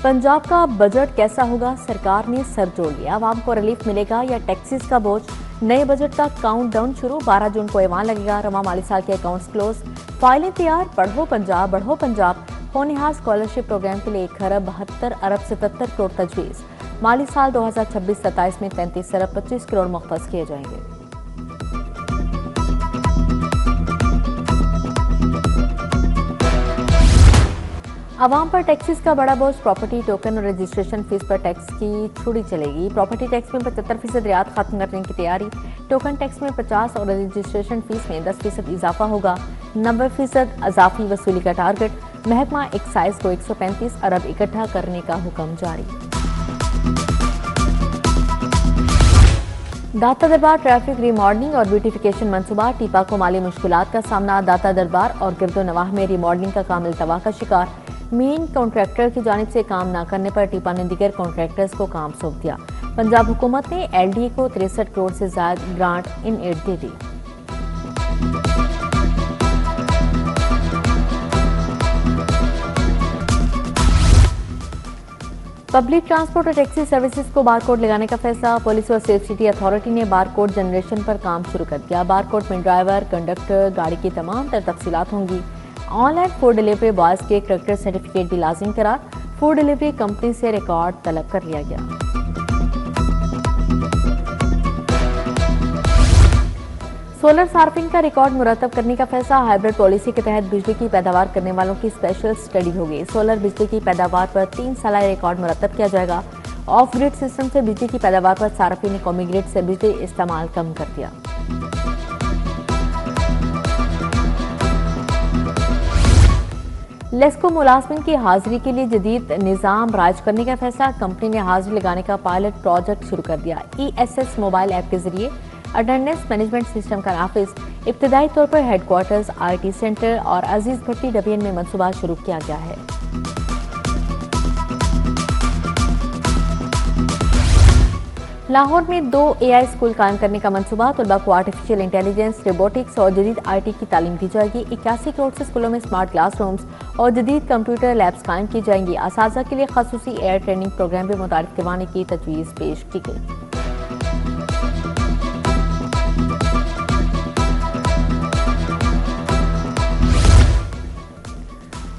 पंजाब का बजट कैसा होगा? सरकार ने सर जोड़ लिया। आवाम को रिलीफ मिलेगा या टैक्सेस का बोझ? नए बजट का काउंटडाउन शुरू। 12 जून को ऐवान लगेगा। रवा माली साल के अकाउंट्स क्लोज। फाइलें तैयार। पढ़ो पंजाब बढ़ो पंजाब। होनहार स्कॉलरशिप प्रोग्राम के लिए 1 खरब 72 अरब 77 करोड़ तजवीज़। माली साल 2026-27 में 33 अरब 25 करोड़ मुख्तस किए जाएंगे। आवाम पर टैक्सेस का बड़ा बोझ। प्रॉपर्टी टोकन और रजिस्ट्रेशन फीस पर टैक्स की छुड़ी चलेगी। प्रॉपर्टी टैक्स में 75% रियायत खत्म करने की तैयारी। टोकन टैक्स में 50 और रजिस्ट्रेशन फीस में 10% इजाफा होगा। 90% अजाफी वसूली का टारगेट। महकमा एक्साइज को 135 अरब इकट्ठा करने का हुक्म जारी। दाता दरबार ट्रैफिक रिमॉडलिंग और ब्यूटिफिकेशन मंसूबा। टीपा को माली मुश्किलात का सामना। दाता दरबार और गिरदो नवाह में रिमॉडलिंग का काम इल्तवा का शिकार। मेन कॉन्ट्रैक्टर की जानिब से काम न करने पर टीपा ने दीगर कॉन्ट्रैक्टर्स को काम सौंप दिया। पंजाब हुकूमत ने एलडीए को 63 करोड़ से ज्यादा ग्रांट इन एड दे दी। पब्लिक ट्रांसपोर्ट और टैक्सी सर्विसेज को बारकोड लगाने का फैसला। पुलिस और सेफ सिटी अथॉरिटी ने बारकोड जनरेशन पर काम शुरू कर दिया। बारकोड में ड्राइवर, कंडक्टर, गाड़ी की तमाम तर तफसीलात होंगी। ऑनलाइन फूड डिलीवरी बॉयज के करैक्टर सर्टिफिकेट भी लाजिम करार। फूड डिलीवरी कंपनी से रिकॉर्ड तलब कर लिया गया। सोलर सार्फिंग का रिकॉर्ड मुरतब करने का फैसला। हाइब्रिड पॉलिसी के तहत बिजली की पैदावार करने वालों की स्पेशल स्टडी होगी। सोलर बिजली की पैदावार पर 3 साल रिकॉर्ड मुरतब किया जाएगा। ऑफ ग्रिड सिस्टम से बिजली की पैदावार पर सार्फिन ने कौमी ग्रिड से बिजली इस्तेमाल कम कर दिया। लेस्को मुलाजमिन की हाजिरी के लिए जदीद निज़ाम राइज करने का फैसला। कंपनी ने हाजिरी लगाने का पायलट प्रोजेक्ट शुरू कर दिया। ESS मोबाइल ऐप के जरिए अटेंडेंस मैनेजमेंट सिस्टम का नाफिज इब्तदाई तौर पर हेडक्वार्टर्स, IT सेंटर और अजीज भट्टी डबियन में मनसूबा शुरू किया गया है। लाहौर में 2 AI स्कूल कायम करने का मंसूबा। तलबा को आर्टिफिशियल इंटेलिजेंस, रोबोटिक्स और जदीद IT की तालीम दी जाएगी। 81 करोड़ से स्कूलों में स्मार्ट क्लासरूम्स और जदीद कंप्यूटर लैब्स कायम की जाएंगी। असातिज़ा के लिए खसूसी AI ट्रेनिंग प्रोग्राम भी मुतारिफ करवाने की तजवीज़ पेश की गई।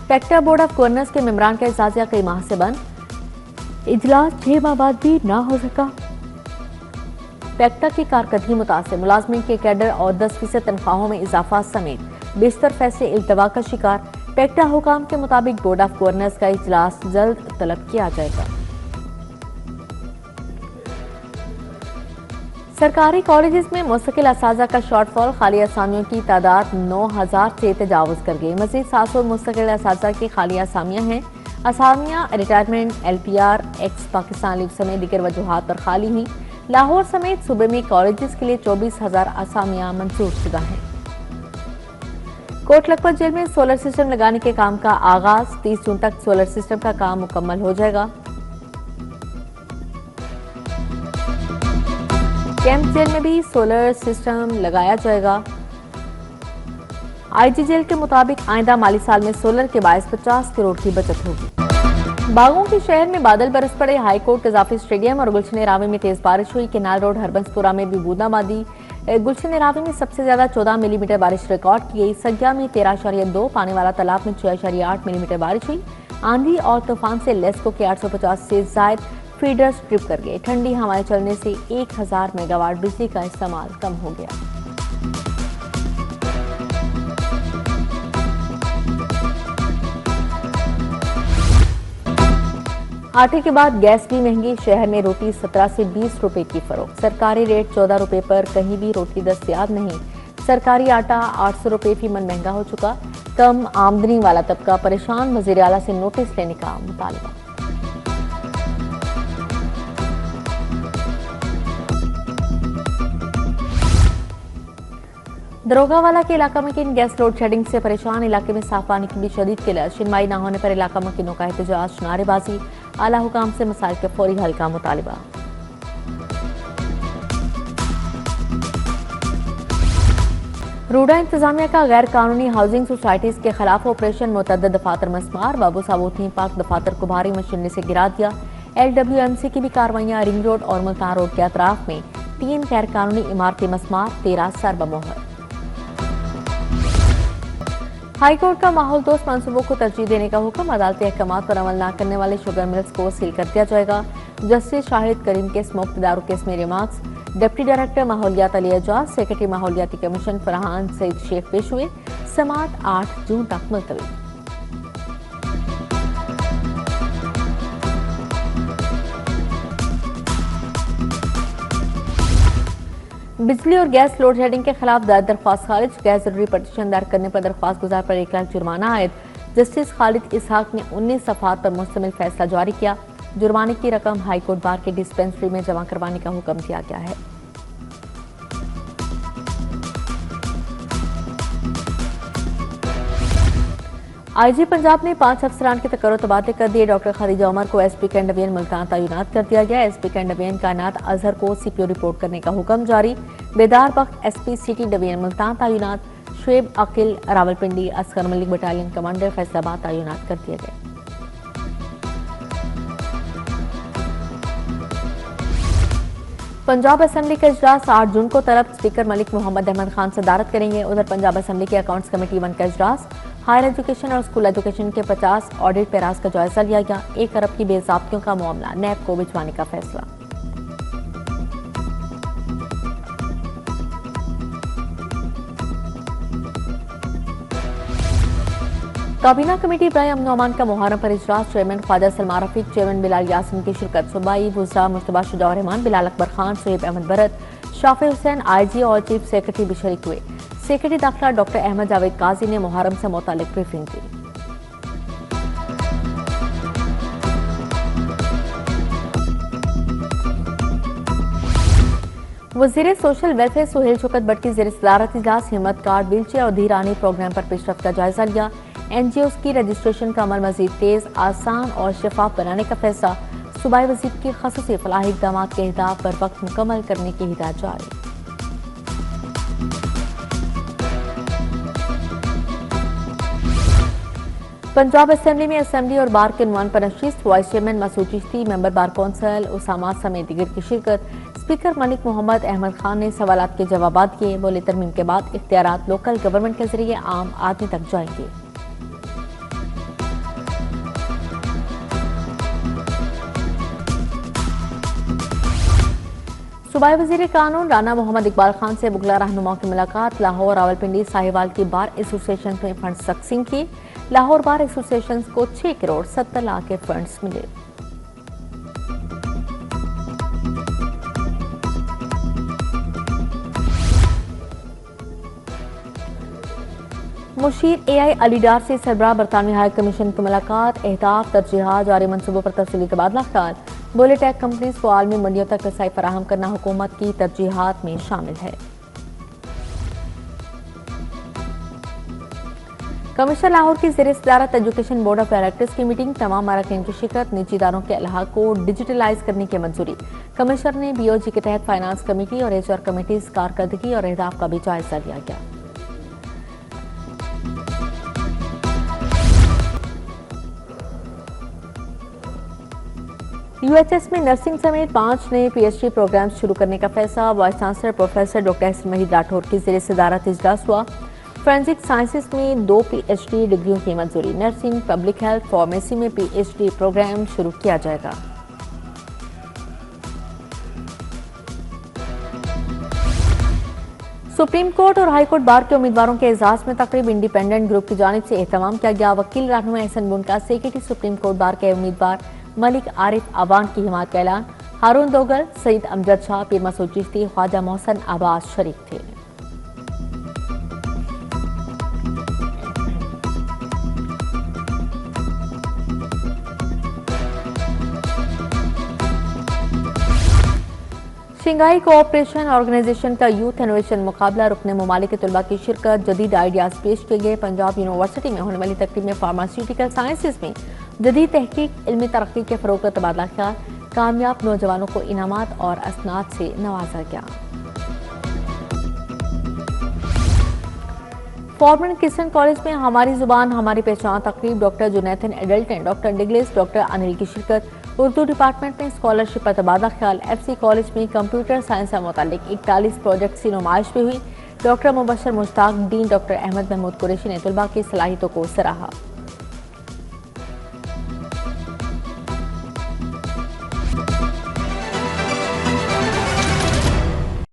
पेक्टा बोर्ड ऑफ गवर्नर्स के मेंबरान का एजाजिया कई माह से बंद। इजलास 6 माह बाद भी ना हो सका। पेक्टा की कारकर्दगी मुतासिर। मुलाजमिन के कैडर और 10% तनख्वाहों में इजाफा समेत बेशतर फैसले इल्तवा का शिकार। पेक्टा हुकाम के मुताबिक बोर्ड ऑफ गवर्नर्स का इजलास जल्द तलब किया जाएगा। सरकारी कॉलेजेस में मुस्तकिल असातिज़ा का शॉर्टफॉल। खाली असामियों की तादाद 9000 से तजावुज कर गई। मज़ीद 700 मुस्तकिल असातिज़ा की खाली असामियाँ हैं। असामियाँ retirement, LPR, ex Pakistan leave समेत दीगर वजूहात पर खाली हुई। लाहौर समेत सूबे में कॉलेजेस के लिए 24,000 असामियाँ मंजूर शुदा हैं। कोट लखपत जेल में सोलर सिस्टम लगाने के काम का आगाज। 30 जून तक सोलर सिस्टम का काम मुकम्मल हो जाएगा। कैंप जेल में भी सोलर सिस्टम लगाया जाएगा। IG जेल के मुताबिक आइंदा माली साल में सोलर के बायस 50 करोड़ की बचत होगी। बागों के शहर में बादल बरस पड़े। हाई कोर्ट कजाफी स्टेडियम और गुलशन रावी में तेज बारिश हुई। केनाल रोड हरबंसपुरा में भी बूंदाबांदी। गुलशन रावी में सबसे ज्यादा 14 मिलीमीटर बारिश रिकॉर्ड की गई। सग्या में 13.2, पानी वाला तालाब में 6.8 मिलीमीटर बारिश हुई। आंधी और तूफान से लेस्को के 850 से जायद फीडर्स ट्रिप कर गए। ठंडी हवाएं चलने से 1000 मेगावाट बिजली का इस्तेमाल कम हो गया। आटे के बाद गैस भी महंगी। शहर में रोटी 17 से 20 रुपए की फरोख्त। सरकारी रेट 14 रुपए पर कहीं भी रोटी दस्तयाब नहीं। सरकारी आटा 800 रुपए फी मन महंगा हो चुका। कम आमदनी वाला तबका परेशान। वजीर आला से नोटिस लेने का मुतालबा। दरोगावाला के इलाका मकीन गैस लोड शेडिंग से परेशान। इलाके में साफ पानी की भी शदीद किल्लत। शिनवाई न होने पर इलाका मकीनों का एहतजाज, नारेबाजी। आला हुकाम से मसाइल के फौरी हल का मुतालबा। रूडा इंतजामिया का गैर कानूनी हाउसिंग सोसाइटीज के खिलाफ ऑपरेशन मुतअद्दिद दफातर मस्मार। बाबू साबू थीम पार्क दफातर को भारी मशीनरी से गिरा दिया। LWMC की भी कार्रवाइयां। रिंग रोड और मुल्तान रोड के अतराफ में 3 गैर कानूनी इमारती मस्मार, 13 सरबमोहर। हाईकोर्ट का माहौल दोस्त मंसूबों को तरजीह देने का हुक्म। अदालती अहकाम पर अमल न करने वाले शुगर मिल्स को सील कर दिया जाएगा। जस्टिस शाहिद करीम के स्मोक्ड दारू केस में रिमार्क्स। डिप्टी डायरेक्टर माहौलियात अली एजाज, सेक्रेटरी माहौलियाती कमीशन फरहान सईद शेख पेश हुए। समाअत 8 जून तक मुलतवी। बिजली और गैस लोड शेडिंग के खिलाफ दरख्वास्त खारिज। गैर जरूरी पटिशन दायर करने पर दरख्वास्त गुजार पर 1 लाख जुर्माना आयद। जस्टिस खालिद इसहाक ने 19 सफात पर मुश्तमिल फैसला जारी किया। जुर्माने की रकम हाईकोर्ट बार के डिस्पेंसरी में जमा करवाने का हुक्म दिया गया है। IG पंजाब ने 5 अफसरान के तकर्रो तबादले कर दिए। डॉक्टर खदीजा उमर को SP कैंट डिवीजन मुल्तान तैनात कर दिया गया। SP कैंट डिवीजन कायनात अजहर को CPO रिपोर्ट करने का हुक्म जारी। बेदार बख्त SP सिटी डिवीजन मुल्तान तैनात। शुएब अकील रावलपिंडी असगर मलिक बटालियन कमांडर फैसलाबाद तैनात कर दिए गए। पंजाब असेंबली का इजलास 8 जून को तलब। स्पीकर मलिक मोहम्मद अहमद खान सदारत करेंगे। उधर पंजाब असेंबली की अकाउंट्स कमेटी 1 का इजलास। हायर एजुकेशन और स्कूल एजुकेशन के 50 ऑडिट पैराज का जायजा लिया गया। 1 अरब की बेज़ाब्तियों का मामला नैब को भिजवाने का फैसला। काबीना कमेटी बराए अमन अमान का मुहर्रम पर इजलास। चेयरमैन ख्वाजा सलमान रफीक, चेयरमैन बिलाल यासिन की शिरकत। सूबाई वज़रा मुश्तबा शुजा रहमान, बिलाल अकबर खान, शोएब अहमद भरत, शाफी हुसैन IG और चीफ सेक्रेटरी भी शरीक हुए। सेक्रेटरी दाखिला डॉक्टर अहमद जावेद काजी ने मुहर्रम से मुतालिक ब्रीफिंग की। वज़ीर सोशल वेलफेयर सुहेल शौकत भट्ट की ज़ेर सदारत इजलास। हिम्मत कार्ड, व्हीलचेयर और धीरानी प्रोग्राम पर पेशरफ्त का जायजा लिया। NGOs की रजिस्ट्रेशन का अमल मजीद तेज, आसान और शफाफ बनाने का फैसला। सूबाई वज़ीर की खसूसी फलाही इक़दाम के अहदाफ पर वक्त मुकम्मल करने की हिदायत जारी। पंजाब असेंबली में असेंबली और बार के उन्वान पर नशिस्त। Vice chairman Masood Chishti, member bar council Usama समेत दीगर की शिरकत। स्पीकर मलिक मोहम्मद अहमद खान ने सवालात के जवाब दिए। बोले तरमीम के बाद इख्तियारात लोकल गवर्नमेंट के जरिए आम आदमी तक जाएंगे। सूबाई वज़ीर कानून राना मोहम्मद इकबाल खान से बुगला रहनुमाओं की मुलाकात। लाहौर रावलपिंडी साहिवाल की बार एसोसिएशन में फंड तकसीम किए। लाहौर बार एसोसिएशन को 6 करोड़ 70 लाख के फंड्स मिले। मुशीर AI अलीडार से सरबराह बरतानवी हाई कमीशन की मुलाकात। अहदाफ, तरजीहात, जारी मनसूबों पर तफसीली तबादला ख्याल। बोले टेक कंपनीज को आलमी मंडियों तक रसाई फराहम करना हुकूमत की तरजीहात में शामिल है। कमिश्नर लाहौर की ज़ेर सदारत एजुकेशन बोर्ड ऑफ डायरेक्टर्स की मीटिंग। तमाम अरकान की शिरकत। निजी इदारों के इलाहा को डिजिटलाइज करने की मंजूरी। कमिश्नर ने BOG के तहत फाइनेंस कमेटी और HR कमेटीज कारकर्दगी और अहदाफ का भी जायजा लिया गया। UHS में नर्सिंग समेत 5 नए PhD प्रोग्राम शुरू करने का फैसला। Vice chancellor professor doctor Ahsan Mahid Rathore की ज़ेर सदारत इजलास हुआ। फोरेंसिक साइंसेस में 2 PhD डिग्रियों की मंजूरी। नर्सिंग, पब्लिक हेल्थ, फार्मेसी में PhD प्रोग्राम शुरू किया जाएगा। सुप्रीम कोर्ट और हाई कोर्ट बार के उम्मीदवारों के एजाज में तकरीब इंडिपेंडेंट ग्रुप की जानिब से एहतमाम किया गया। वकील रहनुमा Ehsan बुनका, secretary supreme court bar के उम्मीदवार मलिक आरिफ अवान की हिमायत का ऐलान। हारून दोगल, सईद अमजद शाह, पीर मसूद चिश्ती, ख्वाजा मोहसन अब्बास शरीक थे। शंघाई कोऑपरेशन ऑर्गेनाइजेशन का यूथ इनोवेशन मुकाबला। रुकने ममालिक के तलबा की शिरकत। जदीद आइडियाज पेश किए गए। पंजाब यूनिवर्सिटी में होने वाली तकरीब में फार्मास्यूटिकल साइंसेज में जदीद तहकीक, इल्मी तरक्की के फरोग का तबादला ख्याल। कामयाब नौजवानों को इनामात और असनाद से नवाजा गया। फॉर्मन क्रिश्चियन कॉलेज में हमारी जुबान हमारी पहचान तकरीब डॉक्टर जुनैथन एडल्टन, डॉक्टर डिगलिस, डॉक्टर अनिल की शिरकत। उर्दू डिपार्टमेंट में स्कॉलरशिप पर तबादला ख्याल। FC कॉलेज में कंप्यूटर साइंस से मुतालिक 41 प्रोजेक्ट की नुमाइश भी हुई। Doctor Mubashar Mushtaq, dean doctor Ahmed Mahmood Qureshi ने तलबा की सलाहियतों को सराहा।